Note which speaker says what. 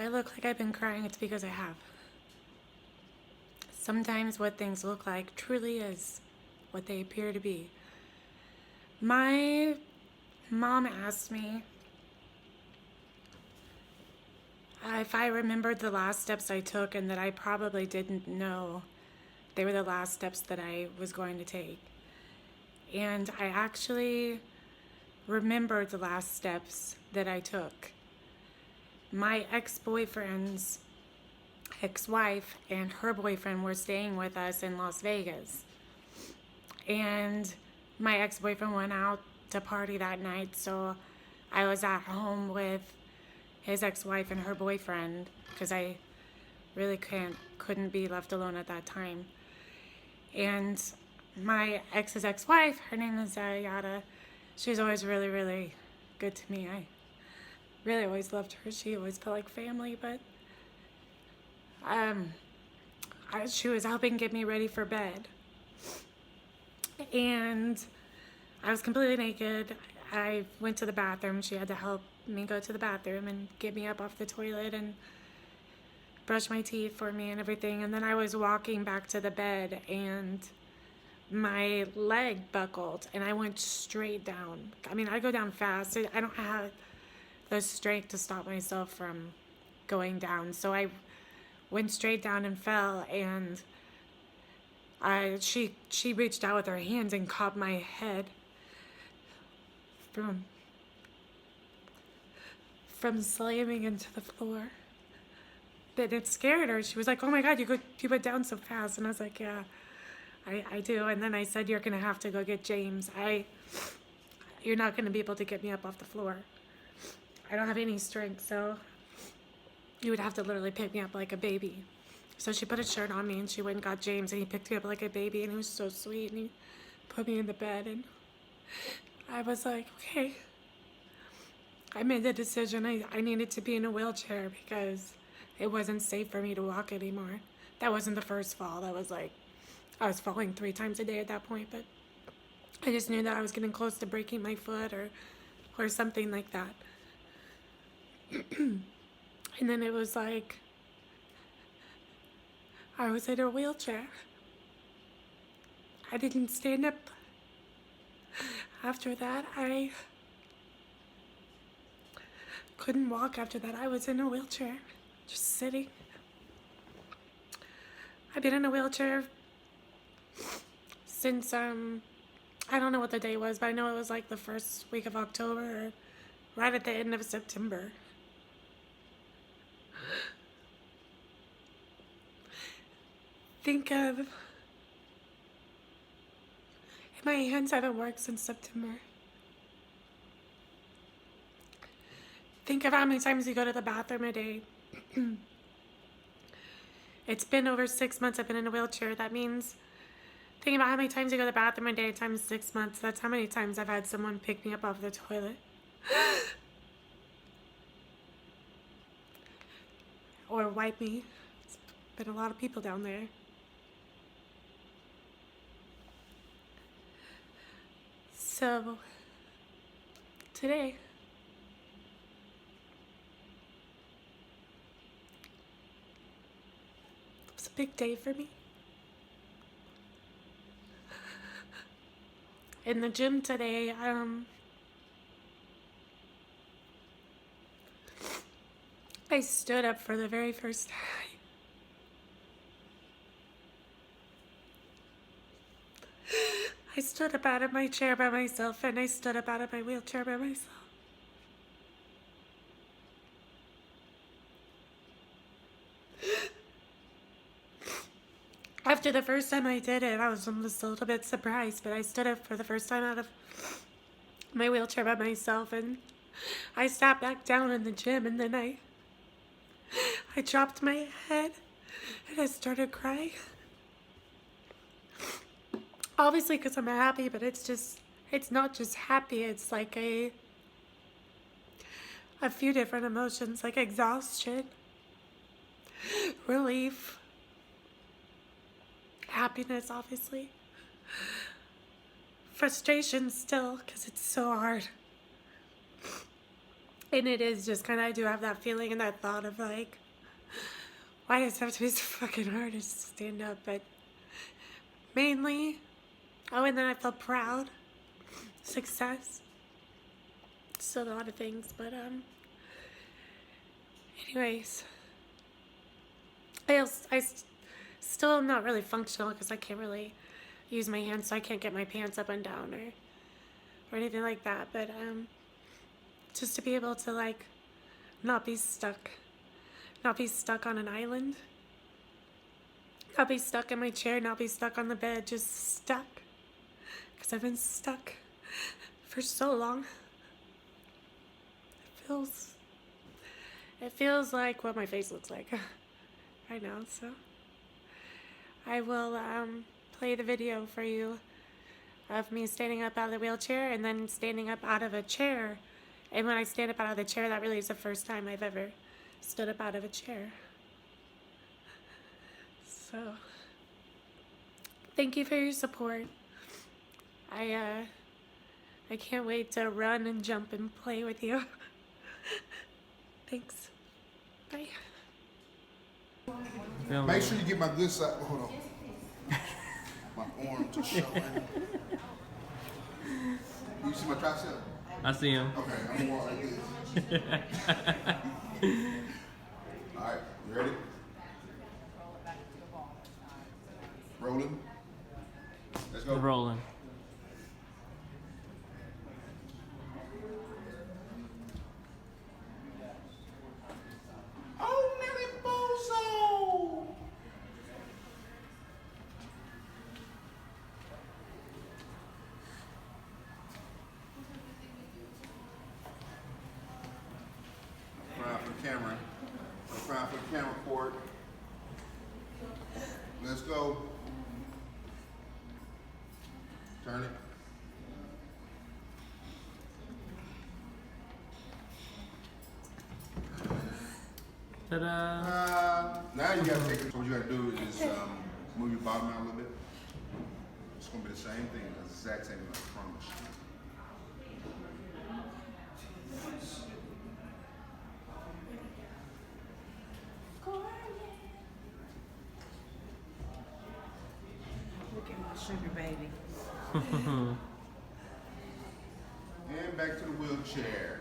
Speaker 1: I look like I've been crying, it's because I have. Sometimes what things look like truly is what they appear to be. My mom asked me if I remembered the last steps I took and that I probably didn't know they were the last steps that I was going to take. And I actually remembered the last steps that I took. My ex-boyfriend's ex-wife and her boyfriend were staying with us in Las Vegas. And my ex-boyfriend went out to party that night, so I was at home with his ex-wife and her boyfriend because I really couldn't be left alone at that time. And my ex's ex-wife, her name is Yada. She's always really, really good to me. I really always loved her. She always felt like family, but she was helping get me ready for bed. And I was completely naked. I went to the bathroom. She had to help me go to the bathroom and get me up off the toilet and brush my teeth for me and everything. And then I was walking back to the bed and my leg buckled and I went straight down. I mean, I go down fast. I don't have the strength to stop myself from going down. So I went straight down and fell, and she reached out with her hands and caught my head from slamming into the floor. But it scared her. She was like, "Oh my God, you went down so fast." And I was like, "Yeah, I do." And then I said, "You're gonna have to go get James. You're not gonna be able to get me up off the floor. I don't have any strength, so you would have to literally pick me up like a baby." So she put a shirt on me and she went and got James and he picked me up like a baby and he was so sweet and he put me in the bed and I was like, okay. I made the decision I needed to be in a wheelchair because it wasn't safe for me to walk anymore. That wasn't the first fall. That was like, I was falling 3 times a day at that point, but I just knew that I was getting close to breaking my foot or something like that. And then it was like, I was in a wheelchair. I didn't stand up. After that, I couldn't walk after that. I was in a wheelchair, just sitting. I've been in a wheelchair since, I don't know what the day was, but I know it was like the first week of October or right at the end of September. Think of, my hands haven't worked since September. Think of how many times you go to the bathroom a day. It's been over 6 months I've been in a wheelchair. That means, think about how many times you go to the bathroom a day times 6 months. That's how many times I've had someone pick me up off the toilet. Or wipe me. It's been a lot of people down there. So, today, it's a big day for me. In the gym today, I stood up for the very first time. I stood up out of my chair by myself and I stood up out of my wheelchair by myself. After the first time I did it, I was almost a little bit surprised, but I stood up for the first time out of my wheelchair by myself and I sat back down in the gym and then I dropped my head and I started crying. Obviously because I'm happy, but it's not just happy, it's like a few different emotions, like exhaustion, relief, happiness, obviously, frustration still, because it's so hard. And it is just kind of, I do have that feeling and that thought of like, why does it have to be so fucking hard to stand up? But mainly, oh, and then I felt proud, success, still a lot of things, but anyways, I still am not really functional because I can't really use my hands, so I can't get my pants up and down or anything like that, but just to be able to like not be stuck on an island, not be stuck in my chair, not be stuck on the bed, just stuck, because I've been stuck for so long. It feels like what my face looks like right now, so I will play the video for you of me standing up out of the wheelchair and then standing up out of a chair. And when I stand up out of the chair, that really is the first time I've ever stood up out of a chair. So, thank you for your support. I can't wait to run and jump and play with you. Thanks. Bye.
Speaker 2: Make sure you get my good side. Hold on. My arms are showing. You see my tricep?
Speaker 3: I see him.
Speaker 2: Okay, I'm gonna walk like this. Alright, you ready? Rolling. Let's go.
Speaker 3: Rolling.
Speaker 2: Oh, Nelly Bozo! Cry for the camera. Cry for the camera cord. Let's go. Turn it.
Speaker 3: Ta-da!
Speaker 2: Now you gotta take it. So what you gotta do is just move your bottom out a little bit. It's gonna be the same thing, the exact same thing, I promise.
Speaker 4: Look at my sugar baby.
Speaker 2: And back to the wheelchair.